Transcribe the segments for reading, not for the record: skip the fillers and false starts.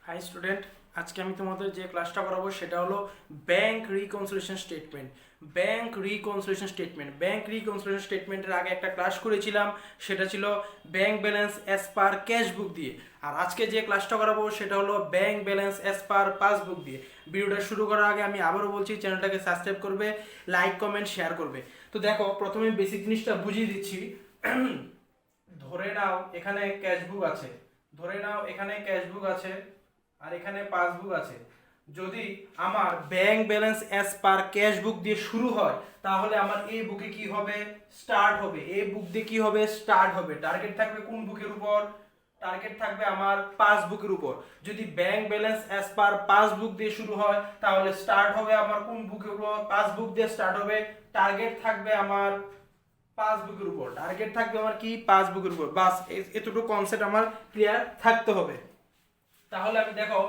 High student, আজকে আমি তোমাদের যে ক্লাসটা করাবো সেটা হলো bank reconciliation statement. Bank reconciliation স্টেটমেন্টের আগে একটা ক্লাস করেছিলাম, সেটা ছিল bank balance as per cashbook দিয়ে। আর আজকে যে ক্লাসটা করাবো সেটা হলো bank balance as per passbook দিয়ে। ভিডিওটা শুরু করার আগে আমি আবারও বলছি, চ্যানেলটাকে সাবস্ক্রাইব করবে, লাইক কমেন্ট শেয়ার করবে। তো দেখো, প্রথমে বেসিক জিনিসটা বুঝিয়ে দিচ্ছি। ধরে নাও এখানে ক্যাশবুক আছে, আর এখানে পাসবুক আছে। যদি আমার bank balance as per cashbook দিয়ে শুরু হয়, তাহলে আমার এই বুকে কি হবে? স্টার্ট হবে। এই বুক দিয়ে কি হবে? স্টার্ট হবে। টার্গেট থাকবে কোন বুকের উপর? টার্গেট থাকবে আমার পাসবুকের উপর। যদি bank balance as per passbook দিয়ে শুরু হয়, তাহলে স্টার্ট হবে আমার কোন বুকের উপর? পাসবুক দিয়ে স্টার্ট হবে। টার্গেট থাকবে আমার পাসবুকের উপর। টার্গেট থাকবে আমার কি? পাসবুকের উপর। বাস, এতটুকু কনসেপ্ট আমার ক্লিয়ার থাকতে হবে। তাহলে আমি দেখো,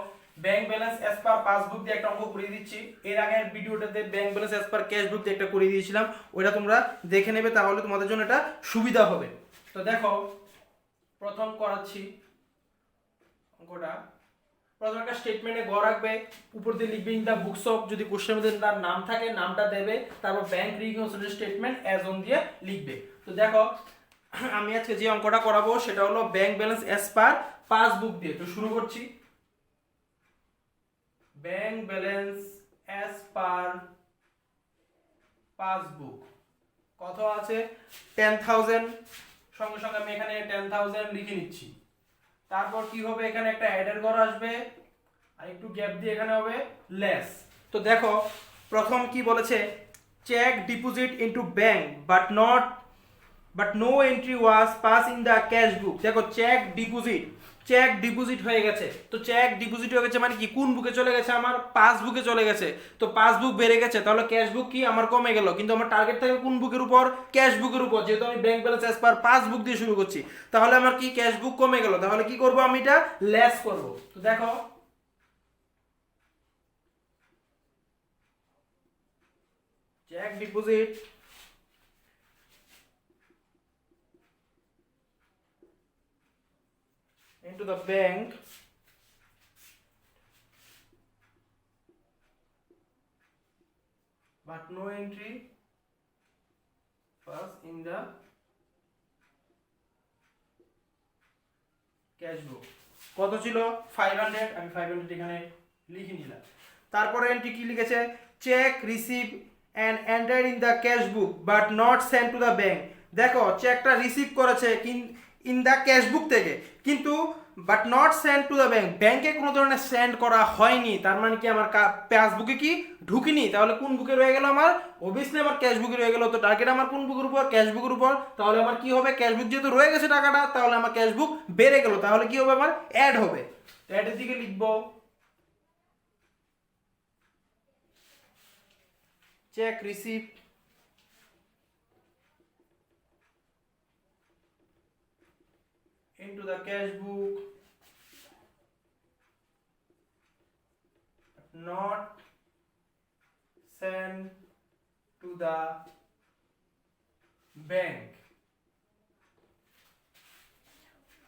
bank balance as per passbook দিয়ে একটা অঙ্ক করে দিচ্ছি। এর আগের ভিডিওটাতে bank balance as per cashbook দিয়ে একটা করে দিয়েছিলাম, ওইটা তোমরা দেখে নেবে, তাহলে তোমাদের জন্য এটা সুবিধা হবে। তো দেখো, প্রথম করাচ্ছি অঙ্কটা। প্রথম একটা স্টেটমেন্টে গ রাখবে, উপর দিয়ে লিখবে ইন দা বুকস অফ, যদি কোশ্চেনের মধ্যে তার নাম থাকে নামটা দেবে, তারপর bank reconciliation statement as on দিয়ে লিখবে। তো দেখো, আমি আজকে যে অঙ্কটা করাবো সেটা হলো bank balance as per passbook দিয়ে। তো শুরু করছি। Bank balance as per passbook কত আছে? 10,000। সঙ্গে সঙ্গে আমি এখানে 10,000 লিখে নিচ্ছি। তারপর কি হবে? এখানে একটা অ্যাডের ঘর আসবে, আর একটু গ্যাপ দিয়ে এখানে হবে লেস। তো দেখো, প্রথম কি বলেছে? Cheque deposit into bank but no entry was pass in the cash book. দেখো, চেক ডিপোজিট হয়ে গেছে। তো চেক ডিপোজিট হয়ে গেছে মানে কি? কোন বুকে চলে গেছে? আমার পাসবুকে চলে গেছে। তো পাসবুক বেড়ে গেছে, তাহলে ক্যাশ বুক কি আমার কমে গেল, কিন্তু আমার টার্গেট থাকে কোন বুকের উপর? ক্যাশ বুকের উপর। যেহেতু আমি bank balance as per passbook দিয়ে শুরু করছি, তাহলে আমার কি? ক্যাশ বুক কমে গেল। তাহলে কি করব? আমি এটা লেস করব। তো দেখো, cheque deposit into the bank but no entry was in the cash book। কত ছিল? 500। আমি 500 এখানে লিখে নিলাম। তারপরে এন্ট্রি কি লিখেছে? Cheque receive and enter in the cash book but not send to the bank. দেখো, চেকটা রিসিভ করেছে ইন দ্য ক্যাশ বুক থেকে, কিন্তু but not send to the bank, ব্যাংকে কোনো ধরনের সেন্ড করা হয়নি। তার মানে কি? আমার পাসবুকে কি ঢুকিনি। তাহলে কোন বুকে রয়ে গেল? আমার অবভিয়াসলি আমার ক্যাশ বুকে রয়ে গেল। তো টার্গেট আমার কোন বুকের উপর? ক্যাশ বুকের উপর। তাহলে আমার কি হবে? ক্যাশ বুক যেহেতু রয়ে গেছে টাকাটা, তাহলে আমার ক্যাশ বুক বেড়ে গেল। তাহলে কি হবে? আমার অ্যাড হবে। অ্যাডের দিকে লিখবো cheque receive into the cash book not sent to the bank।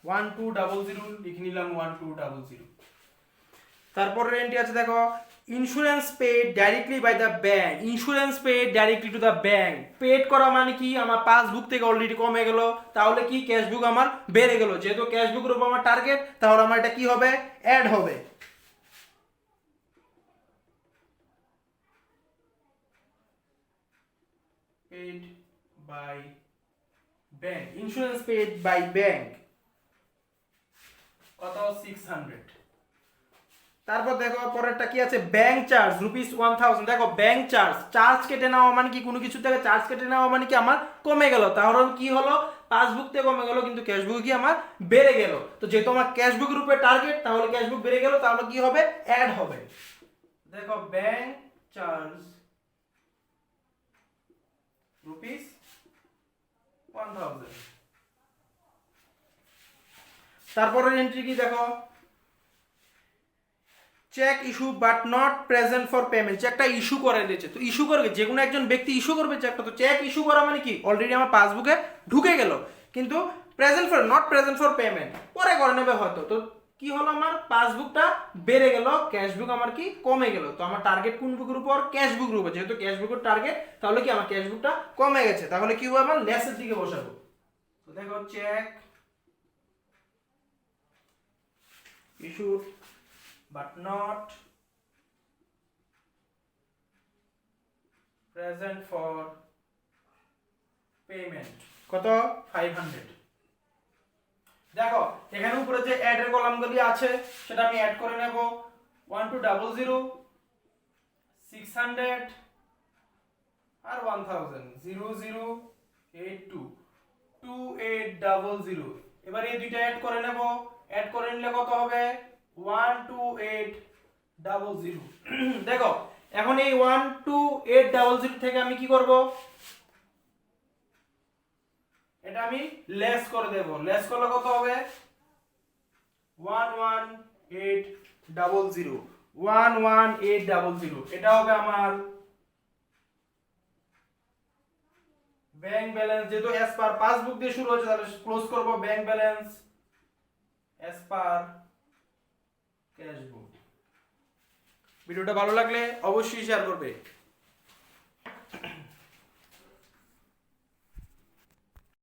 1200 লিখে নিলাম, 1200। তারপরে এন্ট্রি আছে, দেখো, insurance paid directly by the bank. Insurance paid directly to the bank. Paid করা মানে কি? আমার পাসবুক থেকে অলরেডি কমে গেল, তাহলে কি? ক্যাশবুক আমার বেড়ে গেল। যেহেতু ক্যাশবুকের উপর আমার টার্গেট, তাহলে আমার এটা কি হবে? অ্যাড হবে। Paid by bank, insurance paid by bank কত? 600। তারপর দেখো, পরেরটা কি আছে? Bank charge ₹1000। দেখো, ব্যাংক চার্জ কেটে নেওয়া মানে কি? কোনো কিছু থেকে চার্জ কেটে নেওয়া মানে কি? আমার কমে গেল। তাহলে কি হলো? পাসবুক থেকে কমে গেল, কিন্তু ক্যাশবুক কি আমার বেড়ে গেল। তো যেহেতু আমার ক্যাশবুকের উপরে টার্গেট, তাহলে ক্যাশবুক বেড়ে গেল, তাহলে কি হবে? অ্যাড হবে। দেখো, ব্যাংক চার্জ ₹1000। তারপরের এন্ট্রি কি? দেখো, cheque issue but not present for payment. চেকটা ইস্যু করে দিয়েছে। তো ইস্যু করবে, যে কোনো একজন ব্যক্তি ইস্যু করবে চেকটা। তো চেক ইস্যু করা মানে কি? অলরেডি আমার পাসবুকে ঢুকে গেল, কিন্তু নট প্রেজেন্ট ফর পেমেন্ট পরে করে নেবে হয়তো। তো কি হলো, আমার পাসবুকটা বেড়ে গেল, ক্যাশ বুক আমার কি কমে গেল। তো আমার টার্গেট কোন বুকের উপর? ক্যাশ বুকের উপর। যেহেতু ক্যাশ বুকের টার্গেট, তাহলে কি আমার ক্যাশ বুকটা কমে গেছে, তাহলে কি হবে, আমার লেসের দিকে বসাবো। তো দেখো, check issued but not present for payment, কত? 500। দেখো এখানে উপরে যে অ্যাড এর কলামগুলি আছে সেটা আমি অ্যাড করে নেব। 1200 600 আর 1000 0082 2800। এবার এই দুইটা অ্যাড করে নেব। অ্যাড করে নিলে কত হবে? 12800। দেখো এখন এই 12800 থেকে আমি কি করব? এটা আমি লেস করে দেব। লেস করলে কত হবে? 11800 11800। এটা হবে আমার ব্যাংক ব্যালেন্স। যেহেতু অ্যাজ পার পাসবুক দিয়ে শুরু হচ্ছে, তাহলে ক্লোজ করব bank balance as per cash বুক। ভিডিওটা ভালো লাগলে অবশ্যই শেয়ার করবে।